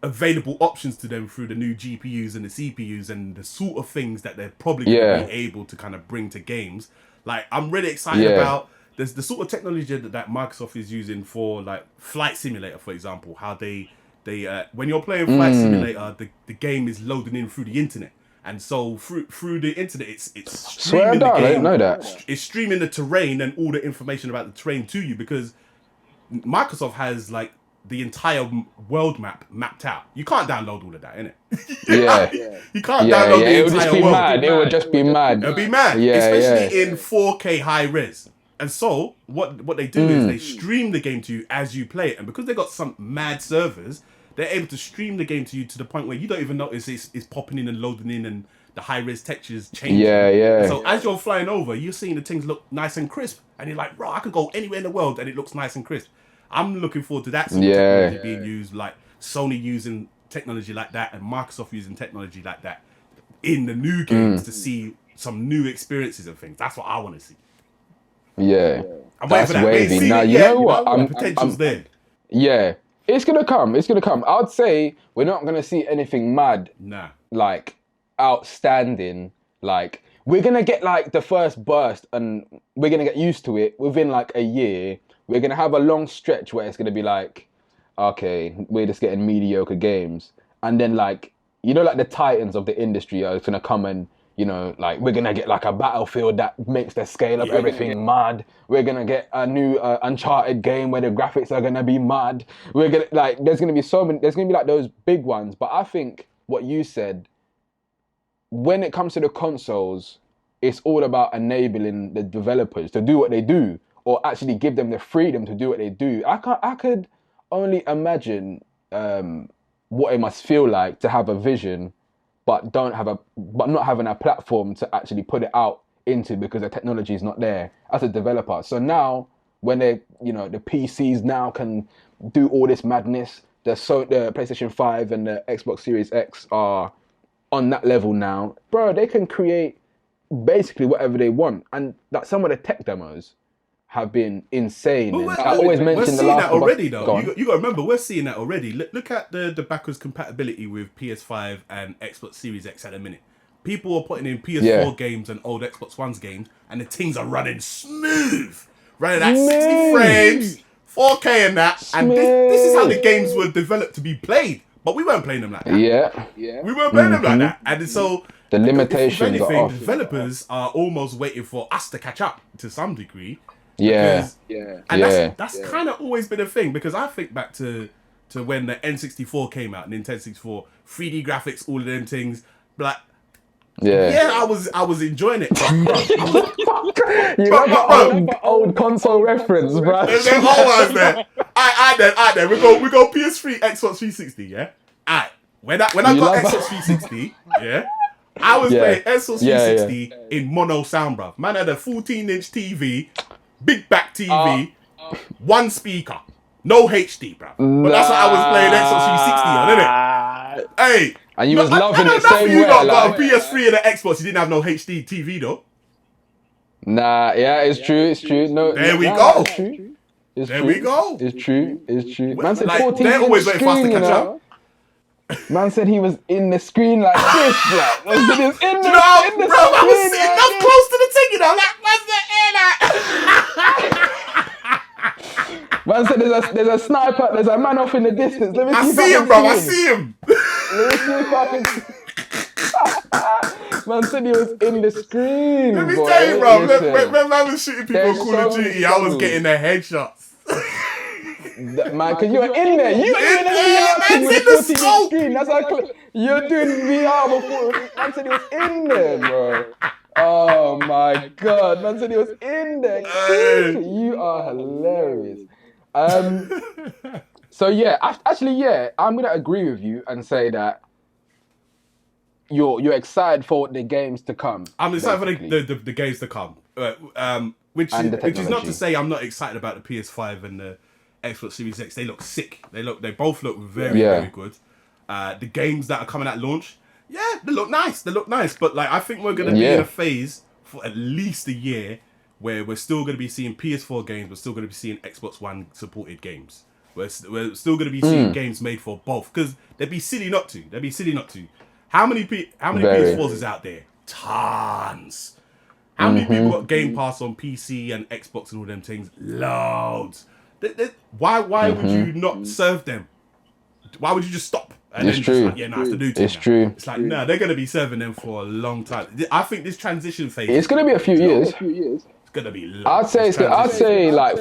available options to them through the new GPUs and the CPUs and the sort of things that they're probably going to be able to kind of bring to games. Like I'm really excited about the sort of technology that Microsoft is using for like Flight Simulator, for example. How they when you're playing Flight Simulator, the game is loading in through the internet. And so through the internet, it's streaming the game. I didn't know that. It's streaming the terrain and all the information about the terrain to you, because Microsoft has like the entire world map mapped out. You can't download all of that, innit? You can't download the entire world. It would just be mad. It'll be mad, especially in 4K high res. And so what they do is they stream the game to you as you play it, and because they got some mad servers, they're able to stream the game to you to the point where you don't even notice it's popping in and loading in and the high-res textures changing. Yeah. So as you're flying over, you're seeing the things look nice and crisp. And you're like, bro, I could go anywhere in the world and it looks nice and crisp. I'm looking forward to that sort of technology being used, like Sony using technology like that and Microsoft using technology like that in the new games to see some new experiences and things. That's what I want to see. Yeah. I'm waiting for that. Wavy. Now, you know what? The potential's there. Yeah. It's gonna come. I'd say we're not gonna see anything mad. Nah. Like outstanding. Like we're gonna get like the first burst, and we're gonna get used to it within like a year. We're gonna have a long stretch where it's gonna be like, okay, we're just getting mediocre games, and then like like the titans of the industry are gonna come and. Like we're gonna get like a Battlefield that makes the scale of everything mad. We're gonna get a new Uncharted game where the graphics are gonna be mad. We're gonna like there's gonna be so many. There's gonna be like those big ones. But I think what you said, when it comes to the consoles, it's all about enabling the developers to do what they do, or actually give them the freedom to do what they do. I could only imagine what it must feel like to have a vision. But not having a platform to actually put it out into because the technology is not there as a developer. So now when the PCs now can do all this madness, the PlayStation 5 and the Xbox Series X are on that level now, bro, they can create basically whatever they want. And like some of the tech demos have been insane. I always mention the last that already, though. You got to remember, we're seeing that already. Look at the backwards compatibility with PS5 and Xbox Series X at the minute. People are putting in PS4 games and old Xbox One's games, and the things are running smooth, running at 60 frames, 4K and that. And this is how the games were developed to be played. But we weren't playing them like that. Yeah. We weren't playing them like that. And so The limitations if are anything, off. developers are almost waiting for us to catch up to some degree. Yeah. That's kind of always been a thing, because I think back to when the N64 came out, Nintendo 64, 3D graphics, all of them things. Like, I was enjoying it. You got old console reference, bro. They're always there. Alright then. We go PS3, Xbox 360, yeah? Alright. When I got Xbox 360, yeah, I was playing Xbox 360 in mono sound, bruv. Man had a 14-inch TV, big back TV, one speaker, no HD, bruv. But that's what I was playing Xbox 360 on, innit? Hey. And you was loving it same way. You got a PS3 and an Xbox, you didn't have no HD TV though. Nah, yeah, it's true. No, there we go. It's true. Man said like, 14 they're always inch waiting for us to screen, catch up. Man said he was in the screen like this, like. Man said he was in the screen. I was sitting up close to the thing, you know, like, what's the Man said there's a sniper, there's a man off in the distance. Let me see I see him, bro. I see him. Let me see if I can. Man said he was in the screen. Let me boy. tell you, bro. Listen, when I was shooting people on Call of Duty, I was getting the headshots. Man, because you were in there. You were in there. Man Man's in the scope. Screen. That's how you're doing VR before. Man said he was in there, bro. Oh my God. Man said he was in there. You are hilarious. So yeah, I'm gonna agree with you and say that you're excited for the games to come. I'm excited for the games to come, which is not to say I'm not excited about the PS5 and the Xbox Series X. They look sick. They both look very good. The games that are coming at launch, they look nice. But like, I think we're gonna be in a phase for at least a year where we're still going to be seeing PS4 games, we're still going to be seeing Xbox One supported games. We're still going to be seeing games made for both, because they'd be silly not to. How many PS4s is out there? Tons. How many people got Game Pass on PC and Xbox and all them things? Loads. Why would you not serve them? Why would you just stop? And it's then true. Just like, it's the new thing. It's true. It's like, no, they're going to be serving them for a long time. I think this transition phase... It's going to be a few years. It's going to be long. I'd say like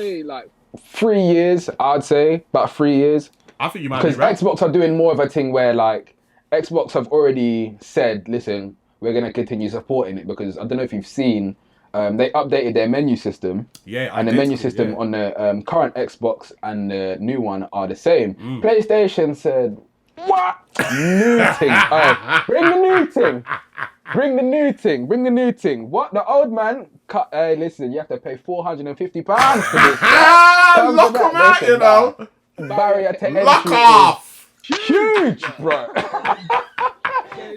3 years, about 3 years. I think you might be right. Because Xbox are doing more of a thing where, like, Xbox have already said, listen, we're going to continue supporting it, because I don't know if you've seen, they updated their menu system. And the menu system on the current Xbox and the new one are the same. PlayStation said, what? New thing. Oh, bring the new thing. What? The old man cut. Listen, you have to pay £450 for this. Lock them out, you know. Barrier to entry. Lock off. Huge, bro.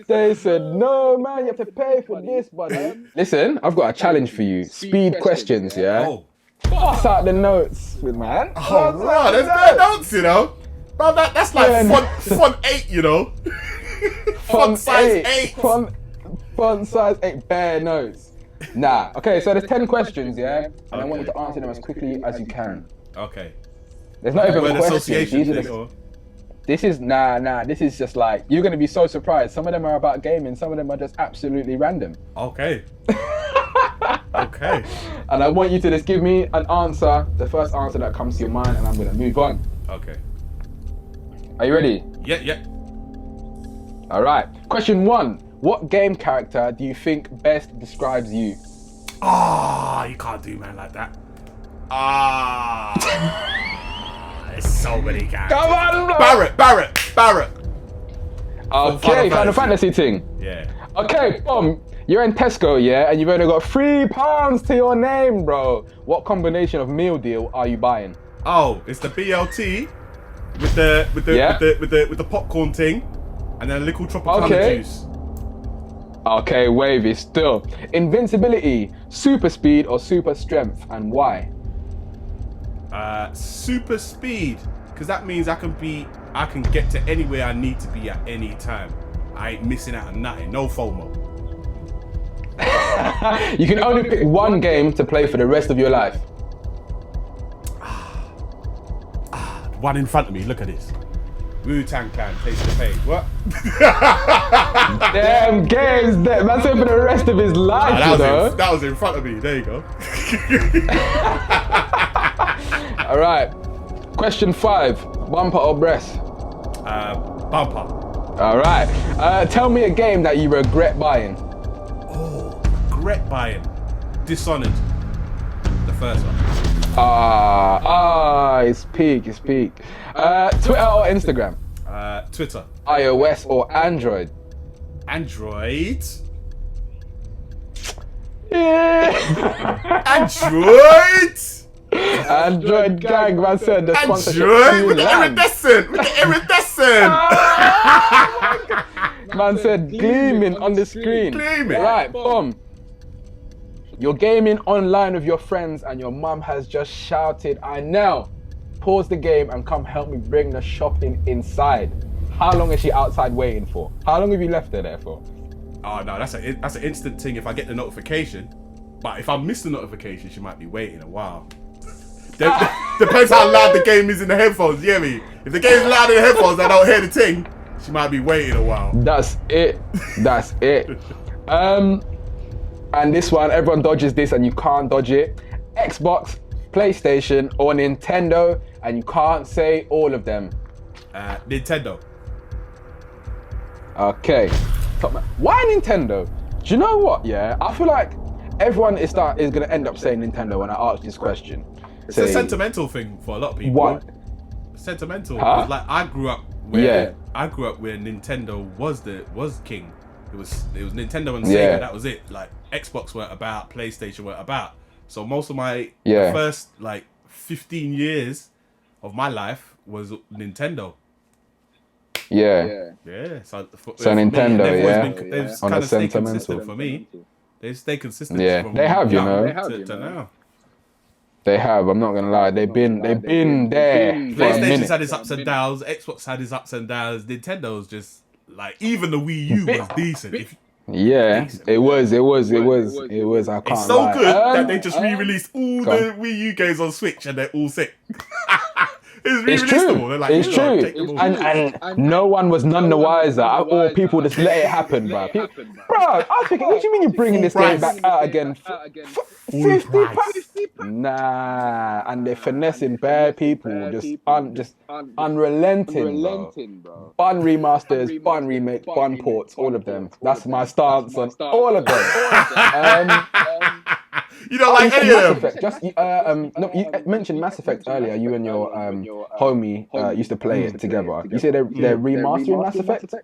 They said, no, man, you have to pay for this, buddy. Listen, I've got a challenge for you. Speed questions, yeah? Oh. Pass out the notes with man. Oh, bro, there's no notes, you know. Bro, that's like font 8, you know. Font size 8. Font size 8, bare notes. Nah, okay, so there's 10 questions, yeah? And I want you to answer them as quickly as you can. Okay. There's not even questions. Association This is just like, you're going to be so surprised. Some of them are about gaming, some of them are just absolutely random. Okay. Okay. And I want you to just give me an answer, the first answer that comes to your mind, and I'm going to move on. Okay. Are you ready? Yeah. All right. Question 1. What game character do you think best describes you? You can't do man like that. There's so many characters. Come on, bro. Barrett. Okay, Final Fantasy thing. Yeah. Okay, you're in Tesco, yeah, and you've only got £3 to your name, bro. What combination of meal deal are you buying? Oh, it's the BLT with the popcorn thing, and then a little Tropicana juice. Okay, wavy still. Invincibility, super speed, or super strength, and why? Super speed, because that means I can get to anywhere I need to be at any time. I ain't missing out on nothing. No FOMO. You can only pick one game to play for the rest of your life. One in front of me. Look at this. Wu-Tang Clan, Taste the Pain. What? Damn games, man said for the rest of his life, that was in front of me. There you go. All right. Question 5. Bumper or breast? Bumper. All right. Tell me a game that you regret buying. Oh, regret buying. Dishonored. The first one. It's peak. Twitter or Instagram? Twitter. iOS or Android? Android. Yeah. Android. Android gang, man said the sponsorship. Android with the iridescent. Man said gleaming on the screen. Gleaming. Right, boom. You're gaming online with your friends and your mum has just shouted, "I know. Pause the game and come help me bring the shopping inside." How long is she outside waiting for? How long have you left her there for? Oh no, that's an instant thing if I get the notification. But if I miss the notification, she might be waiting a while. Depends how loud the game is in the headphones, you hear me? If the game's loud in the headphones, I don't hear the ting, she might be waiting a while. That's it. And this one, everyone dodges this and you can't dodge it. Xbox, PlayStation, or Nintendo, and you can't say all of them. Nintendo. Okay. Why Nintendo? Do you know what? Yeah, I feel like everyone is gonna end up saying Nintendo when I ask this question. It's a sentimental thing for a lot of people. What? Sentimental. Huh? Like I grew up where Nintendo was king. It was Nintendo and Sega. That was it. Like Xbox weren't about, PlayStation weren't about. So most of my first 15 years of my life was Nintendo. Yeah. So Nintendo, they've kind of stayed consistent for me. They've stayed consistent. Yeah, they have, you know. To now. They have. I'm not gonna lie. They've been there for a minute. PlayStation's had its ups and downs. Xbox had its ups and downs. Nintendo's just even the Wii U was decent. It was. I can't It's so lie. good that they just re-released all the Wii U games on Switch and they're all sick. It's true. They're like, it's true. And no one was none the wiser. Or people just let it happen, bro. Bro, I was thinking, what do you mean you're bringing this game back out again? 50 pounds? Nah. And they're finessing bare people. Just unrelenting, bro. Fun remasters, fun remakes, fun ports, all of them. That's my stance on all of them. You don't like any of them? You mentioned Mass Effect earlier. You and your homie used to play it together. You say they're remastering Mass Effect?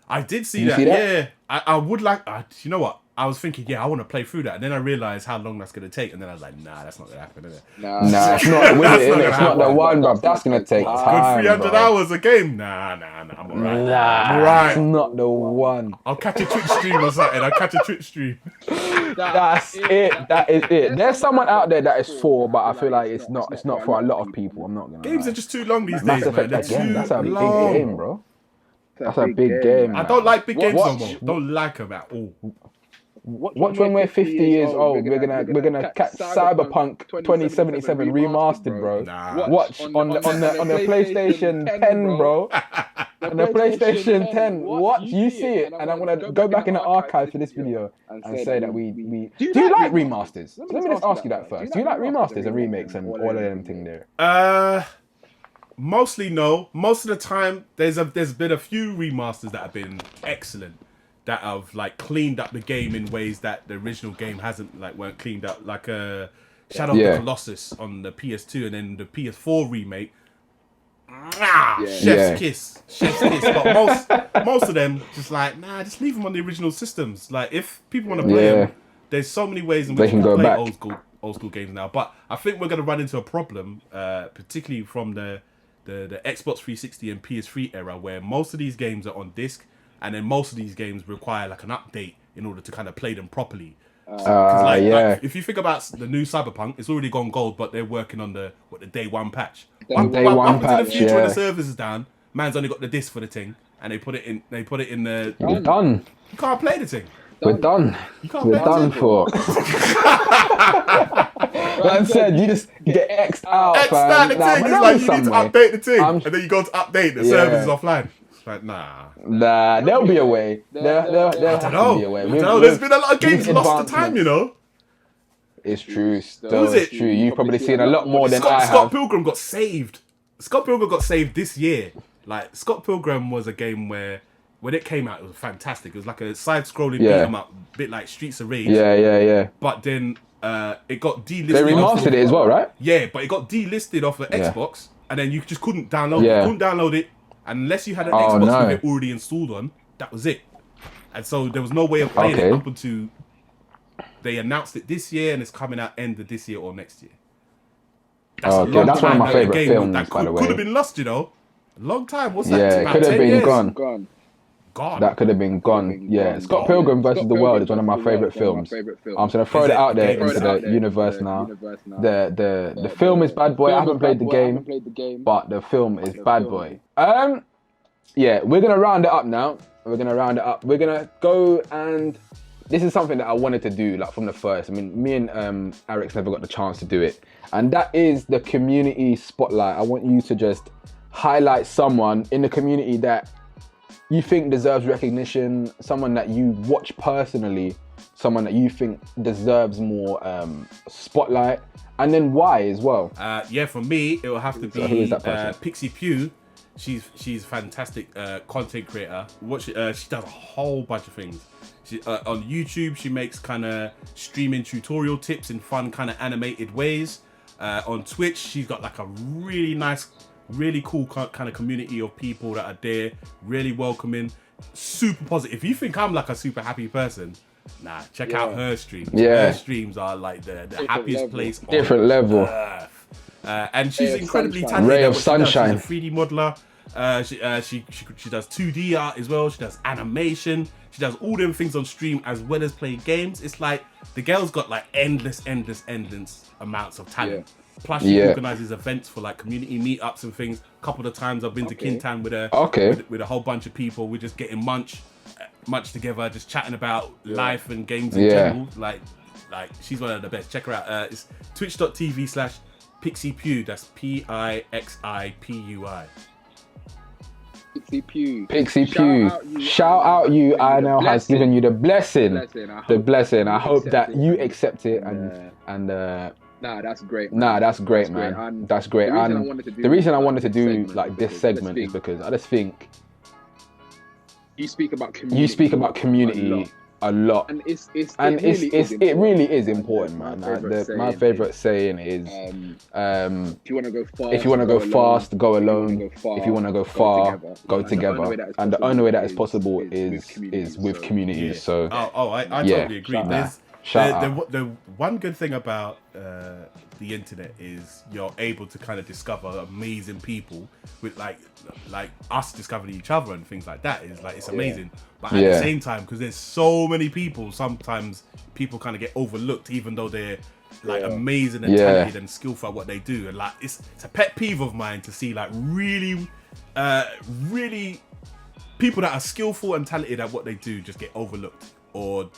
I did see that. Yeah, I would like. You know what? I was thinking, I want to play through that, and then I realized how long that's gonna take, and then I was like, nah, that's not gonna happen, is it? Nah, it's not with it, innit? It's not the one, bro. That's gonna take time. Good 300 hours a game. Nah, I'm alright. Nah, it's not the one. I'll catch a Twitch stream or something. That's it. That is it. There's someone out there that is for, but I feel like it's not for a lot of people. I'm not gonna. Games are just too long these Mass days, man. Effect again. That's a big game, bro. That's a big game. I don't like big games no more. Don't like them at all. Watch when we're 50 years old. We're gonna catch Cyberpunk 2077 remastered, bro. Watch on the PlayStation 10, bro. On the PlayStation 10. Watch, you see it, and I'm gonna go back in the archive for this video and say that we. Do you like remasters? Let me just ask you that first. Do you like remasters and remakes and all of them thing there? Mostly no. Most of the time, there's been a few remasters that have been excellent. That have cleaned up the game in ways that the original game weren't cleaned up, like Shadow of the Colossus on the PS2 and then the PS4 remake. Chef's kiss. But most of them just just leave them on the original systems. Like if people want to play them, there's so many ways in which you can play old school games now. But I think we're gonna run into a problem, particularly from the Xbox 360 and PS3 era, where most of these games are on disc. And then most of these games require an update in order to kind of play them properly. If you think about the new Cyberpunk, it's already gone gold, but they're working on the day one patch. What happens in the future when the servers is down? Man's only got the disc for the thing, and they put it in the. We're done. You can't play the thing. We're done. We're done for. Man said you just get X'd out, X fam. that the Nah, thing but is there'll like be you need to some way. update the thing, I'm- and then you go to update the Yeah. service is offline. It's like nah. There'll be a way. There'll I have don't to be a know. way. I don't know. There's been a lot of games with lost to time, you know. It's true. Still, Who's it's it? true. You've probably seen a lot more than I Scott have. Pilgrim got saved. Scott Pilgrim got saved this year. Like Scott Pilgrim was a game where when it came out, it was fantastic. It was like a side-scrolling beat 'em up, bit like Streets of Rage. Yeah. But then it got delisted. They remastered it as well, right? Yeah, but it got delisted off the Xbox, and then you just couldn't download it. Yeah. You couldn't download it unless you had an Oh, Xbox no. with it already installed on. That was it. And so there was no way of playing it Okay. up until they announced it this year, and it's coming out end of this year or next year. That's a Okay, long that's one of time my that a favourite game films, that by the could have way. been lost, you know. A long time. What's that? Yeah, it About could have 10 been years? gone. Gone. That could have been gone. Yeah, Scott Pilgrim versus the World is one of my favourite films. I'm just gonna throw Is it it? out there Okay, into the universe now. The film is Bad Boy. I haven't played the game, but the film is Bad Boy. Yeah, we're gonna round it up now. We're gonna go, and this is something that I wanted to do like from the first. I mean, me and Eric's never got the chance to do it, and that is the community spotlight. I want you to just highlight someone in the community that you think deserves recognition, someone that you watch personally, someone that you think deserves more spotlight, and then why as well. Yeah, for me, it will have to be So who is that person? Pixie Pugh. She's a fantastic content creator. She does a whole bunch of things. She, on YouTube, she makes kind of streaming tutorial tips in fun kind of animated ways. On Twitch, she's got like a really nice, really cool kind of community of people that are there, really welcoming, super positive. If you think I'm like a super happy person, nah, check out her streams. Yeah. Her streams are like the happiest place on Different level. earth. And she's incredibly sunshine. talented. Ray at of what she does. sunshine. She's a 3D modeler. She does 2D art as well. She does animation. She does all them things on stream as well as play games. It's like the girl's got like endless amounts of talent. Plus she organizes events for like community meetups and things. A couple of times I've been to Kintan with her, with a whole bunch of people. We're just getting munch together, just chatting about life and games in general. Like she's one of the best. Check her out. It's twitch.tv/Pixie Pew. That's PIXIPUI. Pixie Pew. Shout out you. Inel has given you the blessing. I hope that you accept it and Nah, that's great. that's great, man. That's great. And the reason I wanted to do like this segment is because I just think you speak about community a lot. And it really is important, man. My favorite saying is if you want to go fast, go alone. If you want to go far, go together. And the only way that is possible is with community. So I totally agree. The one good thing about the internet is you're able to kind of discover amazing people with like us discovering each other and things like that. Is like it's amazing. But at the same time, because there's so many people, sometimes people kind of get overlooked, even though they're like amazing and talented and skillful at what they do. And like it's a pet peeve of mine to see like really people that are skillful and talented at what they do just get overlooked or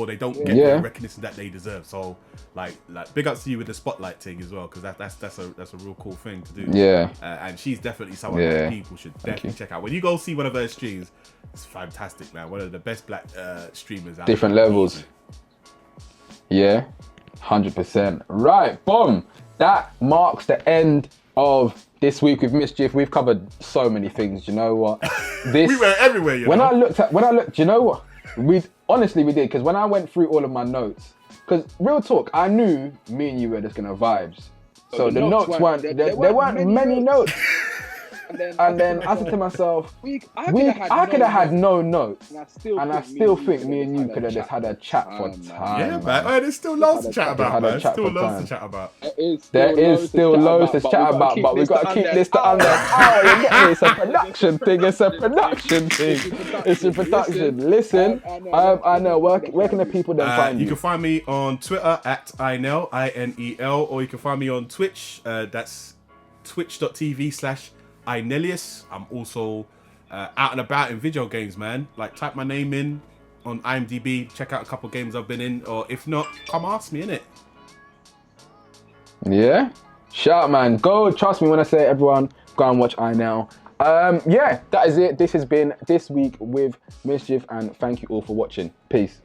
they don't get the recognition that they deserve. So like big ups to you with the spotlight thing as well, because that's a real cool thing to do. And she's definitely someone that people should definitely check out. When you go see one of her streams, it's fantastic, man. One of the best black streamers out different there. levels. 100%. Right, boom. That marks the end of this week with Mischief. We've covered so many things. You know what? We went everywhere. You know? I looked, you know what? We did, because when I went through all of my notes, because real talk, I knew me and you were just gonna vibes. So the notes weren't there weren't many notes. And then I said to myself, I could have had no notes, and I still think me and you could have just had a chat for time. Yeah, man. Oh, there's still loads to chat about, man. Still loads to chat about. There is still loads to chat about, but we've got to keep this to under an hour. You get me? It's a production thing. It's a production. Listen, I know. Where can the people then find you? You can find me on Twitter at Inel, INEL, or you can find me on Twitch. That's twitch.tv/Inelius. I'm also out and about in video games, man. Like, type my name in on IMDb, check out a couple games I've been in, or if not, come ask me, innit? Yeah. Shout, man. Go, trust me when I say everyone, go and watch Inel. Yeah, that is it. This has been This Week with Mischief, and thank you all for watching. Peace.